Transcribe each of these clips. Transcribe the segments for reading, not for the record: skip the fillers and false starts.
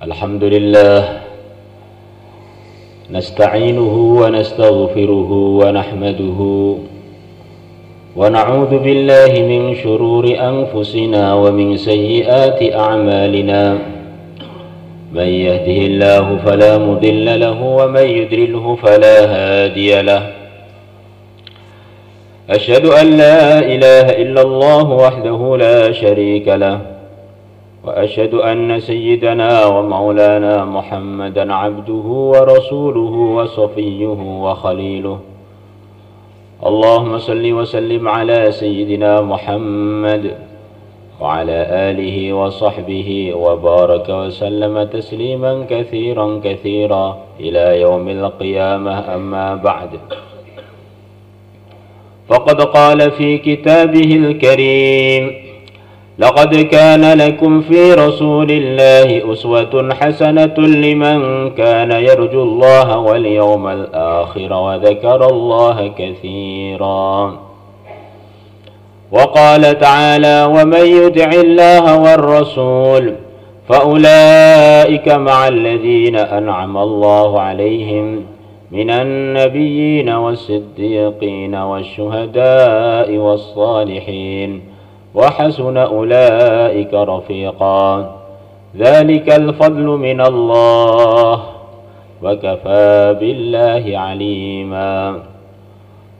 الحمد لله نستعينه ونستغفره ونحمده ونعوذ بالله من شرور أنفسنا ومن سيئات أعمالنا من يهده الله فلا مضل له ومن يضلله فلا هادي له أشهد أن لا إله إلا الله وحده لا شريك له وأشهد أن سيدنا ومولانا محمدا عبده ورسوله وصفيه وخليله اللهم صل وسلم على سيدنا محمد وعلى آله وصحبه وبارك وسلم تسليما كثيرا كثيرا إلى يوم القيامة أما بعد فقد قال في كتابه الكريم لقد كان لكم في رسول الله أسوة حسنة لمن كان يرجو الله واليوم الآخر وذكر الله كثيرا وقال تعالى ومن يطع الله والرسول فأولئك مع الذين أنعم الله عليهم من النبيين والصديقين والشهداء والصالحين وحسن أولئك رفيقا ذلك الفضل من الله وكفى بالله عليما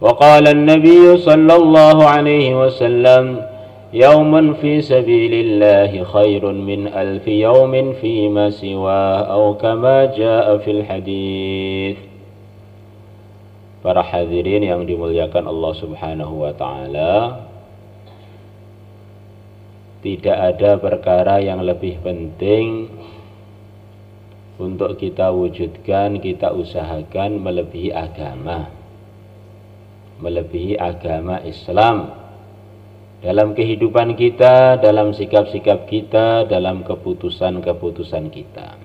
وقال النبي صلى الله عليه وسلم يوم في سبيل الله خير من 1000 يوم فيما سواه أو كما جاء في الحديث. Para hadirin yang dimuliakan Allah Subhanahu wa taala, tidak ada perkara yang lebih penting untuk kita wujudkan, kita usahakan melebihi agama Islam dalam kehidupan kita, dalam sikap-sikap kita, dalam keputusan-keputusan kita.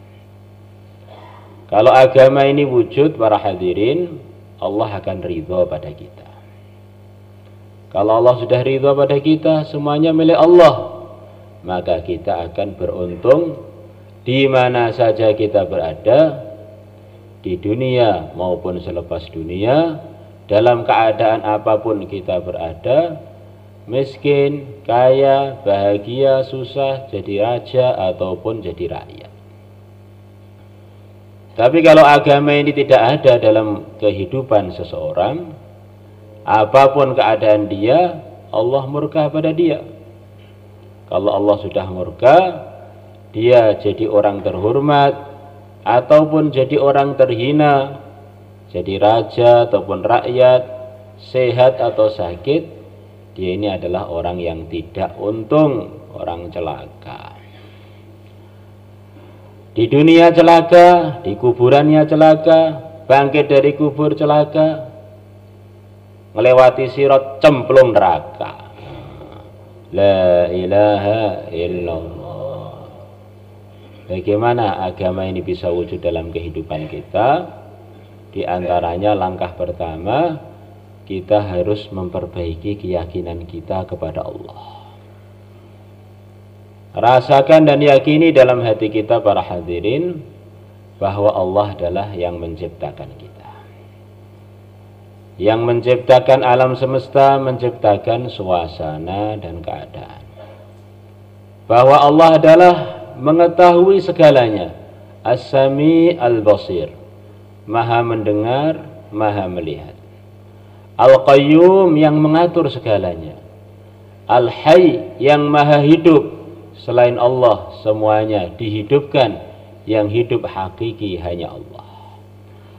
Kalau agama ini wujud, para hadirin, Allah akan ridha pada kita. Kalau Allah sudah ridha pada kita, semuanya milik Allah, maka kita akan beruntung di mana saja kita berada, di dunia maupun selepas dunia, dalam keadaan apapun kita berada, miskin, kaya, bahagia, susah, jadi raja ataupun jadi rakyat. Tapi kalau agama ini tidak ada dalam kehidupan seseorang, apapun keadaan dia, Allah murka pada dia. Kalau Allah sudah murka, dia jadi orang terhormat ataupun jadi orang terhina, jadi raja ataupun rakyat, sehat atau sakit, dia ini adalah orang yang tidak untung, orang celaka. Di dunia celaka, di kuburannya celaka, bangkit dari kubur celaka, melewati sirat cemplung neraka. La ilaha illallah. Bagaimana agama ini bisa wujud dalam kehidupan kita? Di antaranya langkah pertama, kita harus memperbaiki keyakinan kita kepada Allah. Rasakan dan yakini dalam hati kita, para hadirin, bahwa Allah adalah yang menciptakan kita, yang menciptakan alam semesta, menciptakan suasana dan keadaan. Bahwa Allah adalah mengetahui segalanya, As-Sami Al-Basir, Maha mendengar, Maha melihat. Al-Qayyum, yang mengatur segalanya. Al-Hayy, yang maha hidup. Selain Allah semuanya dihidupkan, yang hidup hakiki hanya Allah.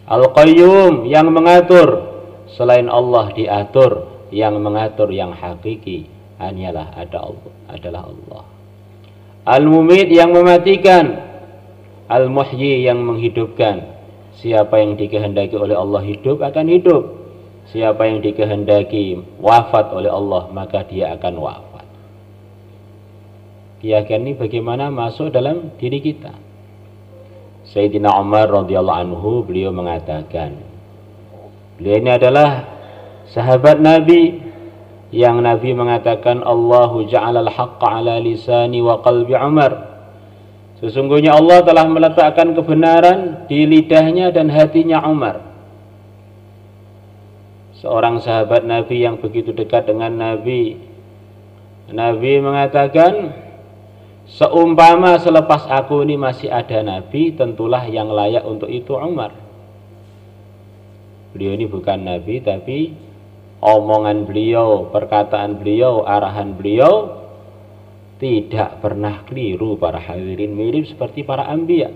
Al-Qayyum, yang mengatur. Selain Allah diatur, yang mengatur yang hakiki hanyalah adalah Allah. Al-Mumit, yang mematikan. Al-Muhyi, yang menghidupkan. Siapa yang dikehendaki oleh Allah hidup akan hidup. Siapa yang dikehendaki wafat oleh Allah, maka dia akan wafat. Keyakinan ini bagaimana masuk dalam diri kita. Sayyidina Umar radhiyallahu anhu, beliau mengatakan, beliau ini adalah sahabat Nabi yang Nabi mengatakan Allahu ja'alal haqqa ala lisani wa qalbi Umar. Sesungguhnya Allah telah meletakkan kebenaran di lidahnya dan hatinya Umar, seorang sahabat Nabi yang begitu dekat dengan Nabi. Nabi mengatakan, seumpama selepas aku ini masih ada Nabi, tentulah yang layak untuk itu Umar. Beliau ini bukan Nabi, tapi omongan beliau, perkataan beliau, arahan beliau tidak pernah keliru para hadirin, mirip seperti para anbiya.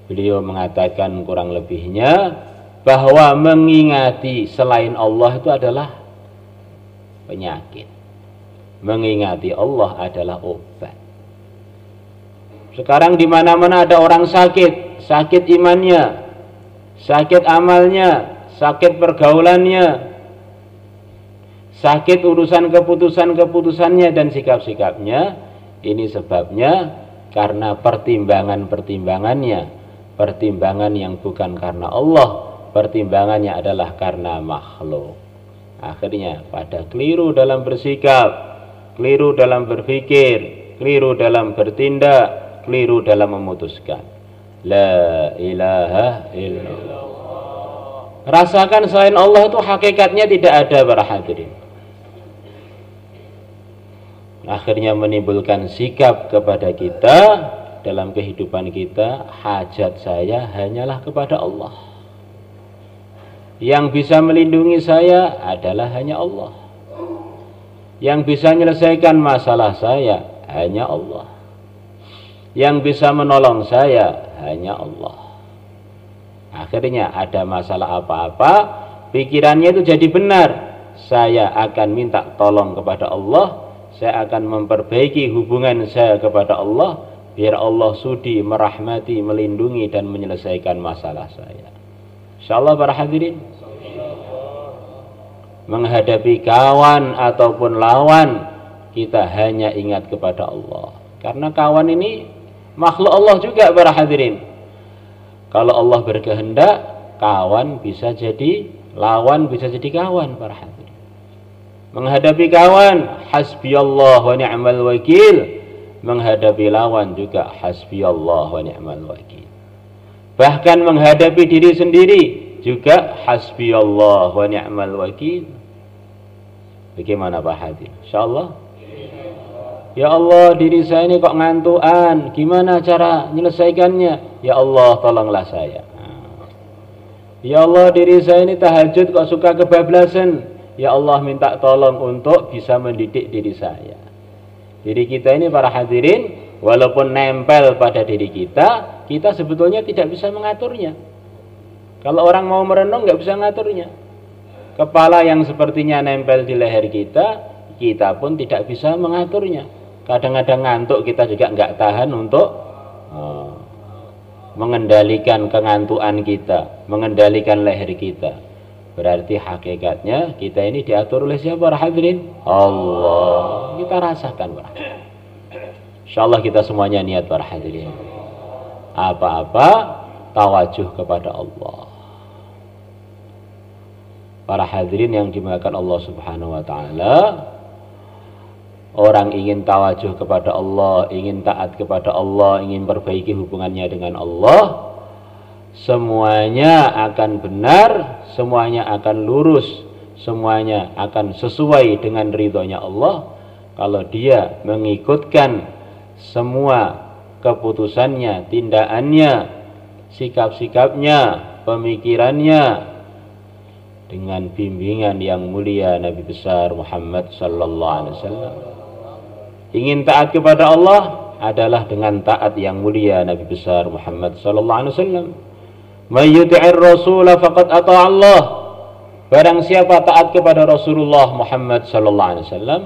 Beliau mengatakan kurang lebihnya bahwa mengingati selain Allah itu adalah penyakit. Mengingati Allah adalah obat. Sekarang di mana-mana ada orang sakit, sakit imannya, sakit amalnya, sakit pergaulannya, sakit urusan keputusan-keputusannya dan sikap-sikapnya. Ini sebabnya karena pertimbangan-pertimbangannya, pertimbangan yang bukan karena Allah, pertimbangannya adalah karena makhluk. Akhirnya pada keliru dalam bersikap, keliru dalam berpikir, keliru dalam bertindak, keliru dalam memutuskan. La ilaha illallah. Rasakan selain Allah itu hakikatnya tidak ada para hadirin. Akhirnya menimbulkan sikap kepada kita dalam kehidupan kita, hajat saya hanyalah kepada Allah. Yang bisa melindungi saya adalah hanya Allah. Yang bisa menyelesaikan masalah saya hanya Allah. Yang bisa menolong saya hanya Allah. Akhirnya ada masalah apa-apa, pikirannya itu jadi benar. Saya akan minta tolong kepada Allah, saya akan memperbaiki hubungan saya kepada Allah, biar Allah sudi merahmati, melindungi dan menyelesaikan masalah saya. Insyaallah para hadirin, menghadapi kawan ataupun lawan, kita hanya ingat kepada Allah. Karena kawan ini makhluk Allah juga para hadirin. Kalau Allah berkehendak, kawan bisa jadi lawan, bisa jadi kawan para hadirin. Menghadapi kawan, hasbiyallah wa ni'mal wakil. Menghadapi lawan juga hasbiyallah wa ni'mal wakil. Bahkan menghadapi diri sendiri juga hasbiyallah wa ni'mal wakil. Bagaimana Pak Hadi? Insyaallah. Ya Allah, diri saya ini kok ngantuan, gimana cara menyelesaikannya? Ya Allah, tolonglah saya. Ya Allah, diri saya ini tahajud kok suka kebablasan. Ya Allah, minta tolong untuk bisa mendidik diri saya. Diri kita ini para hadirin, walaupun nempel pada diri kita, kita sebetulnya tidak bisa mengaturnya. Kalau orang mau merenung nggak bisa mengaturnya. Kepala yang sepertinya nempel di leher kita, kita pun tidak bisa mengaturnya. Kadang-kadang ngantuk, kita juga nggak tahan untuk mengendalikan kengantuan kita, mengendalikan leher kita. Berarti hakikatnya kita ini diatur oleh siapa hadirin? Allah. Kita rasakan para hadirin. Insyaallah kita semuanya niat para hadirin. Apa-apa tawajuh kepada Allah. Para hadirin yang dimuliakan Allah Subhanahu wa taala, orang ingin tawajuh kepada Allah, ingin taat kepada Allah, ingin perbaiki hubungannya dengan Allah, semuanya akan benar, semuanya akan lurus, semuanya akan sesuai dengan ridhonya Allah kalau dia mengikutkan semua keputusannya, tindakannya, sikap-sikapnya, pemikirannya dengan bimbingan yang mulia Nabi besar Muhammad sallallahu alaihi wasallam. Ingin taat kepada Allah adalah dengan taat yang mulia Nabi besar Muhammad sallallahu alaihi wasallam. May yuti'ir rasul faqad ata'a Allah. Barang siapa taat kepada Rasulullah Muhammad sallallahu alaihi wasallam,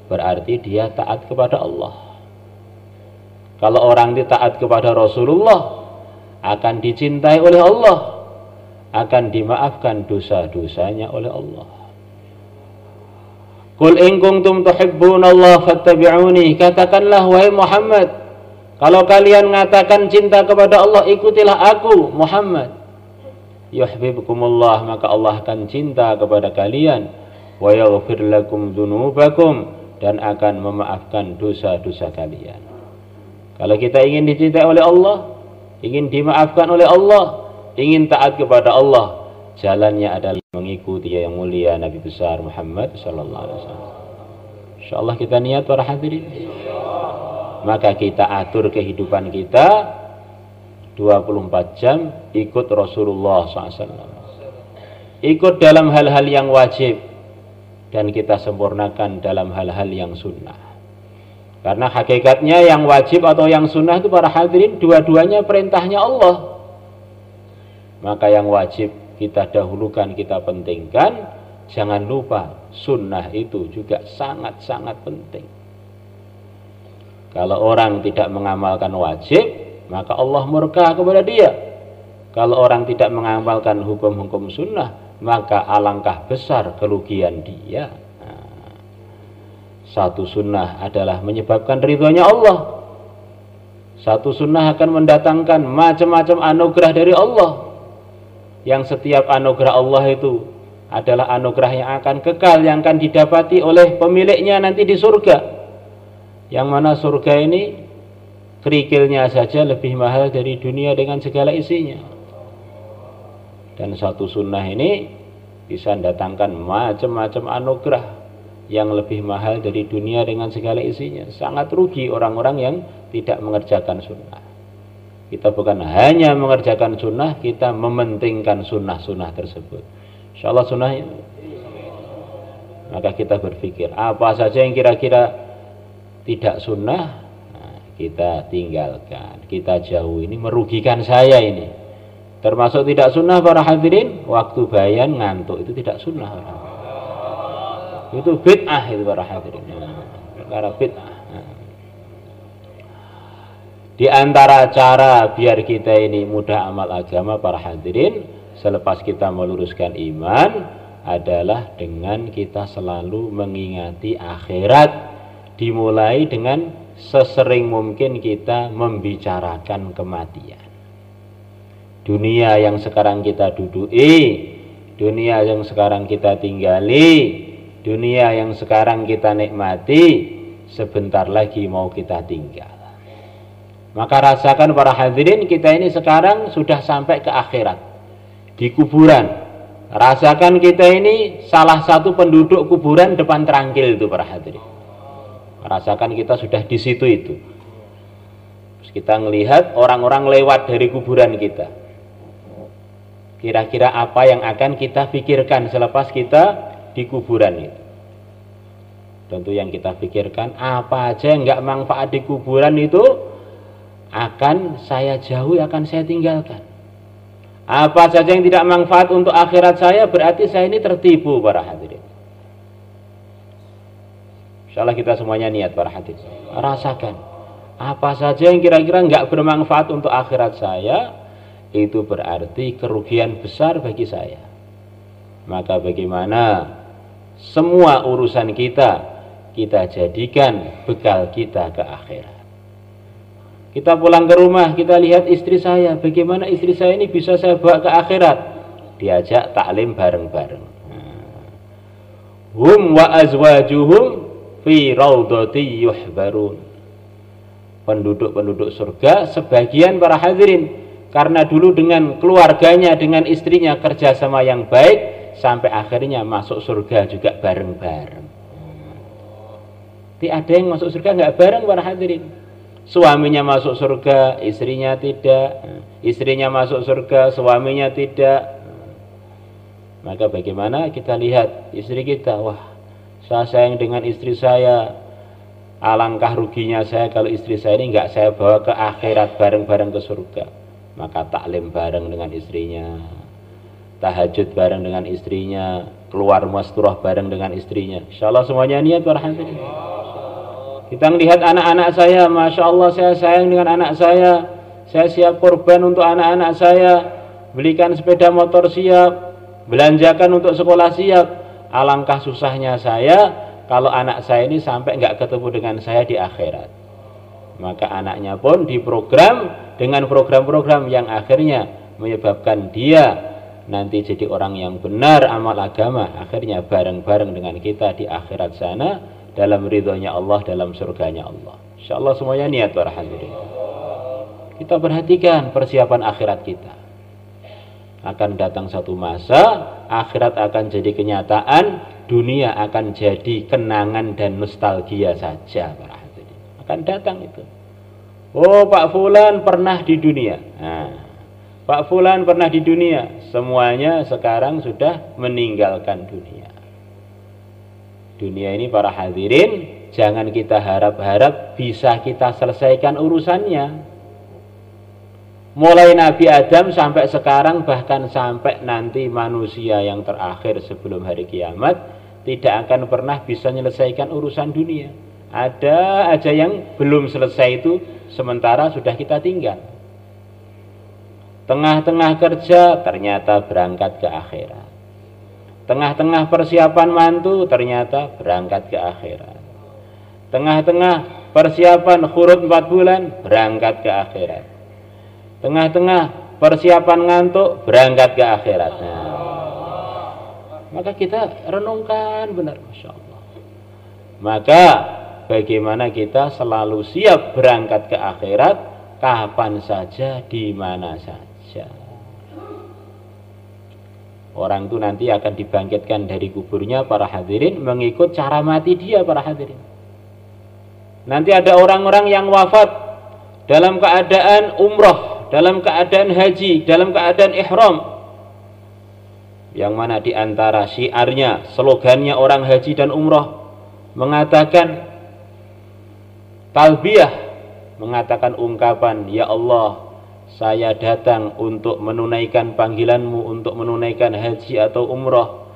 berarti dia taat kepada Allah. Kalau orang taat kepada Rasulullah, akan dicintai oleh Allah, akan dimaafkan dosa-dosanya oleh Allah. Qul in kuntum tuhibbunallaha fattabi'uni. Katakanlah wahai Muhammad, kalau kalian mengatakan cinta kepada Allah, ikutilah aku Muhammad. Yuhibbukumullah, maka Allah akan cinta kepada kalian. Wa yaghfir lakum dzunubakum, dan akan memaafkan dosa-dosa kalian. Kalau kita ingin dicintai oleh Allah, ingin dimaafkan oleh Allah, ingin taat kepada Allah, jalannya adalah mengikuti yang mulia Nabi besar Muhammad sallallahu alaihi wasallam. Insyaallah kita niat para hadirin. Maka kita atur kehidupan kita 24 jam ikut Rasulullah SAW. Ikut dalam hal-hal yang wajib dan kita sempurnakan dalam hal-hal yang sunnah. Karena hakikatnya yang wajib atau yang sunnah itu para hadirin dua-duanya perintahnya Allah. Maka yang wajib kita dahulukan, kita pentingkan. Jangan lupa sunnah itu juga sangat-sangat penting. Kalau orang tidak mengamalkan wajib, maka Allah murka kepada dia. Kalau orang tidak mengamalkan hukum-hukum sunnah, maka alangkah besar kerugian dia. Satu sunnah adalah menyebabkan ridhonya Allah. Satu sunnah akan mendatangkan macam-macam anugerah dari Allah. Yang setiap anugerah Allah itu adalah anugerah yang akan kekal, yang akan didapati oleh pemiliknya nanti di surga. Yang mana surga ini kerikilnya saja lebih mahal dari dunia dengan segala isinya. Dan satu sunnah ini bisa mendatangkan macam-macam anugerah yang lebih mahal dari dunia dengan segala isinya. Sangat rugi orang-orang yang tidak mengerjakan sunnah. Kita bukan hanya mengerjakan sunnah, kita mementingkan sunnah-sunnah tersebut. Insyaallah sunnahnya. Maka kita berpikir apa saja yang kira-kira tidak sunnah, kita tinggalkan, kita jauh. Ini merugikan saya ini. Termasuk tidak sunnah para hadirin, waktu bayan ngantuk itu tidak sunnah. Itu bid'ah itu para hadirin. Perkara bid'ah. Di antara cara biar kita ini mudah amal agama para hadirin, selepas kita meluruskan iman, adalah dengan kita selalu mengingati akhirat. Dimulai dengan sesering mungkin kita membicarakan kematian. Dunia yang sekarang kita duduki, dunia yang sekarang kita tinggali, dunia yang sekarang kita nikmati, sebentar lagi mau kita tinggal. Maka rasakan para hadirin, kita ini sekarang sudah sampai ke akhirat, di kuburan. Rasakan kita ini salah satu penduduk kuburan depan terangkil itu para hadirin. Rasakan kita sudah di situ itu. Terus kita melihat orang-orang lewat dari kuburan kita. Kira-kira apa yang akan kita pikirkan selepas kita di kuburan itu? Tentu yang kita pikirkan apa aja yang nggak manfaat di kuburan itu akan saya jauhi, akan saya tinggalkan. Apa saja yang tidak manfaat untuk akhirat saya, berarti saya ini tertipu para hadirin. Insyaallah kita semuanya niat para hadirin. Rasakan apa saja yang kira-kira nggak bermanfaat untuk akhirat saya, itu berarti kerugian besar bagi saya. Maka bagaimana semua urusan kita jadikan bekal kita ke akhirat. Kita pulang ke rumah, kita lihat istri saya, bagaimana istri saya ini bisa saya bawa ke akhirat. Diajak taklim bareng-bareng. Hum wa azwajuhum fi raudhati yuhbarun. Penduduk-penduduk surga sebagian para hadirin karena dulu dengan keluarganya, dengan istrinya kerjasama yang baik, sampai akhirnya masuk surga juga bareng-bareng. Tidak ada yang masuk surga nggak bareng para hadirin. Suaminya masuk surga, istrinya tidak. Istrinya masuk surga, suaminya tidak. Maka bagaimana kita lihat istri kita, wah, saya sayang dengan istri saya, alangkah ruginya saya kalau istri saya ini nggak saya bawa ke akhirat bareng-bareng ke surga. Maka taklim bareng dengan istrinya, tahajud bareng dengan istrinya, keluar masturah bareng dengan istrinya. Insyaallah semuanya niat para hadirin. Kita melihat anak-anak saya, Masya Allah saya sayang dengan anak saya siap korban untuk anak-anak saya, belikan sepeda motor siap, belanjakan untuk sekolah siap. Alangkah susahnya saya kalau anak saya ini sampai nggak ketemu dengan saya di akhirat. Maka anaknya pun diprogram dengan program-program yang akhirnya menyebabkan dia nanti jadi orang yang benar amal agama, akhirnya bareng-bareng dengan kita di akhirat sana. dalam ridhonya Allah, dalam surganya Allah. Insyaallah semuanya niat para hadirin. Kita perhatikan persiapan akhirat kita. Akan datang satu masa, akhirat akan jadi kenyataan, dunia akan jadi kenangan dan nostalgia saja para hadirin. Akan datang itu. Oh, Pak Fulan pernah di dunia. Nah, Pak Fulan pernah di dunia. Semuanya sekarang sudah meninggalkan dunia. Dunia ini para hadirin, jangan kita harap-harap bisa kita selesaikan urusannya. Mulai Nabi Adam sampai sekarang, bahkan sampai nanti manusia yang terakhir sebelum hari kiamat, tidak akan pernah bisa menyelesaikan urusan dunia. Ada aja yang belum selesai itu, sementara sudah kita tinggal. Tengah-tengah kerja ternyata berangkat ke akhirat. Tengah-tengah persiapan mantu ternyata berangkat ke akhirat. Tengah-tengah persiapan khurut 4 bulan berangkat ke akhirat. Tengah-tengah persiapan ngantuk berangkat ke akhirat. Nah, maka kita renungkan benar, Masya Allah. Maka bagaimana kita selalu siap berangkat ke akhirat, kapan saja, di mana saja. Orang itu nanti akan dibangkitkan dari kuburnya para hadirin mengikut cara mati dia para hadirin. Nanti ada orang-orang yang wafat dalam keadaan umroh, dalam keadaan haji, dalam keadaan ihram. Yang mana di antara syiarnya, slogannya orang haji dan umroh mengatakan talbiyah, mengatakan ungkapan, ya Allah, saya datang untuk menunaikan panggilanmu, untuk menunaikan haji atau umroh.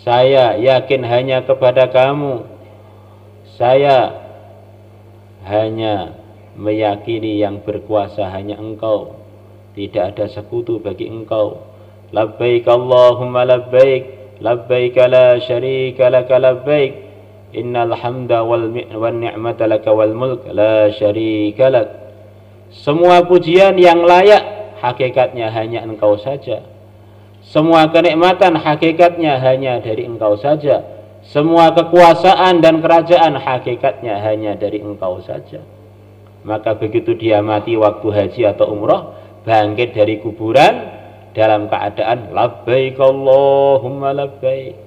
Saya yakin hanya kepada kamu. Saya hanya meyakini yang berkuasa hanya engkau. Tidak ada sekutu bagi engkau. Labbaik Allahumma labbaik, labbaik la syarika laka labbaik, innal hamda wal ni'mata laka wal mulk la syarika lak. Semua pujian yang layak hakikatnya hanya engkau saja. Semua kenikmatan hakikatnya hanya dari engkau saja. Semua kekuasaan dan kerajaan hakikatnya hanya dari engkau saja. Maka begitu dia mati waktu haji atau umrah, bangkit dari kuburan dalam keadaan labbaik Allahumma labbaik.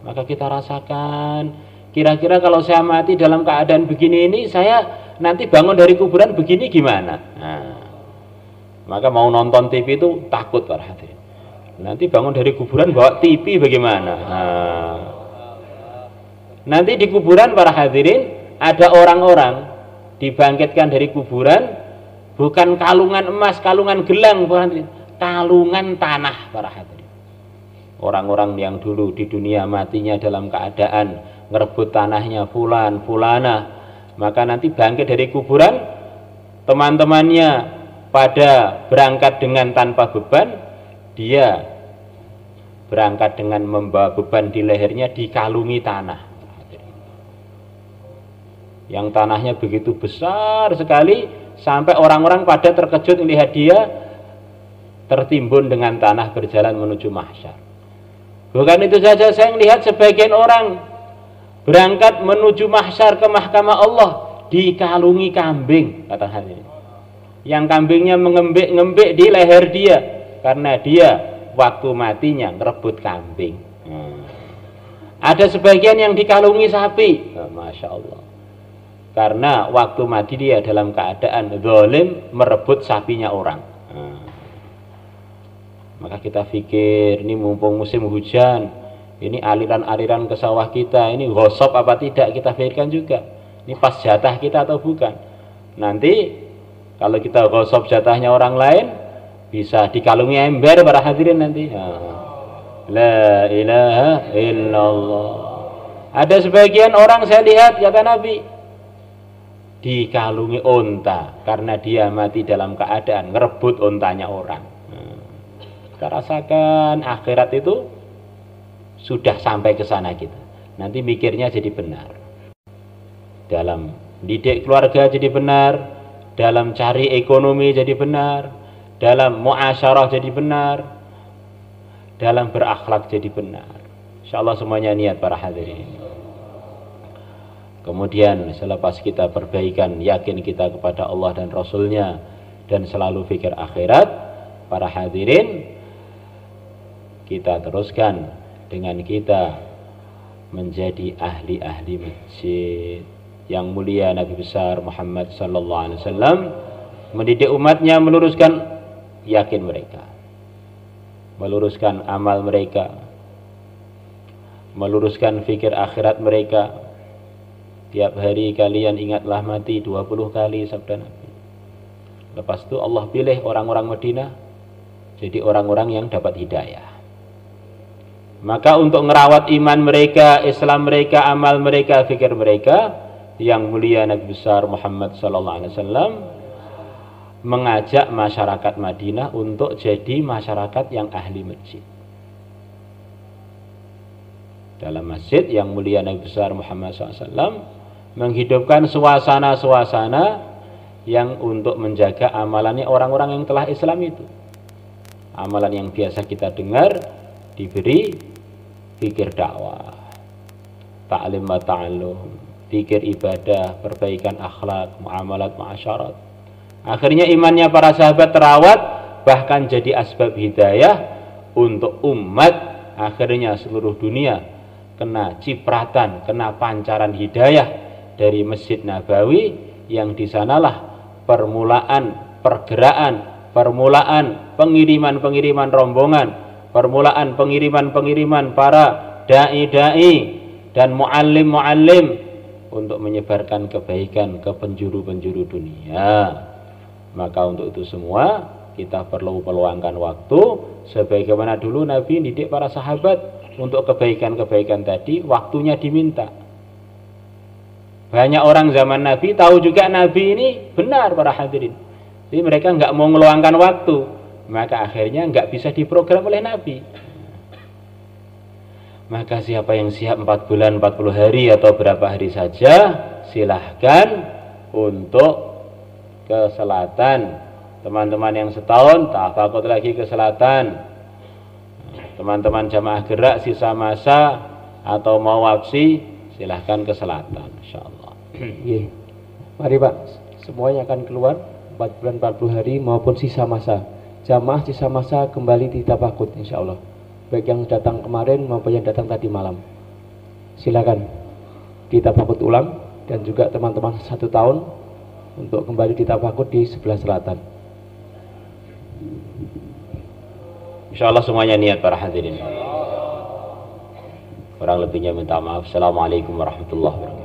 Maka kita rasakan, kira-kira kalau saya mati dalam keadaan begini ini, saya nanti bangun dari kuburan begini gimana? Nah, maka mau nonton TV itu takut para hadirin. Nanti bangun dari kuburan bawa TV bagaimana? Nah, nanti di kuburan para hadirin ada orang-orang dibangkitkan dari kuburan bukan kalungan emas, kalungan gelang, kalungan tanah para hadirin. Orang-orang yang dulu di dunia matinya dalam keadaan ngerebut tanahnya fulan, fulana, maka nanti bangkit dari kuburan, teman-temannya pada berangkat dengan tanpa beban, dia berangkat dengan membawa beban di lehernya, dikalungi tanah. Yang tanahnya begitu besar sekali sampai orang-orang pada terkejut melihat dia tertimbun dengan tanah berjalan menuju mahsyar. Bukan itu saja, saya melihat sebagian orang berangkat menuju mahsyar ke mahkamah Allah dikalungi kambing, kata hadirin. Yang kambingnya mengembik-ngembik di leher dia karena dia waktu matinya ngerebut kambing. Ada sebagian yang dikalungi sapi, Masya Allah, karena waktu mati dia dalam keadaan zalim merebut sapinya orang. Maka kita pikir, ini mumpung musim hujan, ini aliran-aliran ke sawah kita, ini gosop apa tidak, kita pikirkan juga. Ini pas jatah kita atau bukan. Nanti kalau kita gosop jatahnya orang lain, bisa dikalungi ember para hadirin nanti. La ilaha illallah. Ada sebagian orang saya lihat, kata Nabi, dikalungi unta karena dia mati dalam keadaan ngerebut untanya orang. Kita rasakan akhirat itu sudah sampai ke sana kita. Nanti mikirnya jadi benar. Dalam didik keluarga jadi benar, dalam cari ekonomi jadi benar, dalam muasyarah jadi benar, dalam berakhlak jadi benar. Insyaallah semuanya niat para hadirin. Kemudian selepas kita perbaikan, yakin kita kepada Allah dan Rasulnya, dan selalu pikir akhirat, para hadirin, kita teruskan dengan kita menjadi ahli-ahli masjid. Yang mulia Nabi besar Muhammad sallallahu alaihi wasallam mendidik umatnya meluruskan yakin mereka, meluruskan amal mereka, meluruskan fikir akhirat mereka. Tiap hari kalian ingatlah mati 20 kali, sabda Nabi. Lepas itu Allah pilih orang-orang Madinah jadi orang-orang yang dapat hidayah. Maka untuk merawat iman mereka, Islam mereka, amal mereka, fikir mereka, yang mulia Nabi besar Muhammad sallallahu alaihi wasallam mengajak masyarakat Madinah untuk jadi masyarakat yang ahli masjid. Dalam masjid yang mulia Nabi besar Muhammad SAW menghidupkan suasana-suasana yang untuk menjaga amalannya orang-orang yang telah Islam itu. Amalan yang biasa kita dengar diberi fikir dakwah, ta'lim wa ta'allum, fikir ibadah, perbaikan akhlak, muamalat, muasyarat. Akhirnya imannya para sahabat terawat, bahkan jadi asbab hidayah untuk umat. Akhirnya seluruh dunia kena cipratan, kena pancaran hidayah dari Masjid Nabawi, yang di sanalah permulaan pergerakan, permulaan pengiriman-pengiriman rombongan, permulaan pengiriman-pengiriman para dai-dai dan muallim-muallim untuk menyebarkan kebaikan ke penjuru-penjuru dunia. Maka untuk itu semua kita perlu meluangkan waktu, sebagaimana dulu Nabi didik para sahabat untuk kebaikan-kebaikan tadi, waktunya diminta. Banyak orang zaman Nabi tahu juga Nabi ini benar, para hadirin. Jadi mereka nggak mau meluangkan waktu, maka akhirnya nggak bisa diprogram oleh Nabi. Maka siapa yang siap 4 bulan 40 hari atau berapa hari saja, silahkan untuk ke selatan. Teman-teman yang setahun takut lagi ke selatan. Teman-teman jamaah gerak sisa masa atau mau wabsi, silahkan ke selatan, insyaallah. Mari Pak, semuanya akan keluar 4 bulan 40 hari maupun sisa masa. Jamaah sisa masa kembali di Tafaqud insyaallah. Baik yang datang kemarin maupun yang datang tadi malam. Silakan di Tafaqud ulang, dan juga teman-teman 1 tahun untuk kembali di Tafaqud di sebelah selatan. Insyaallah semuanya niat, para hadirin. Kurang lebihnya minta maaf. Assalamualaikum warahmatullahi wabarakatuh.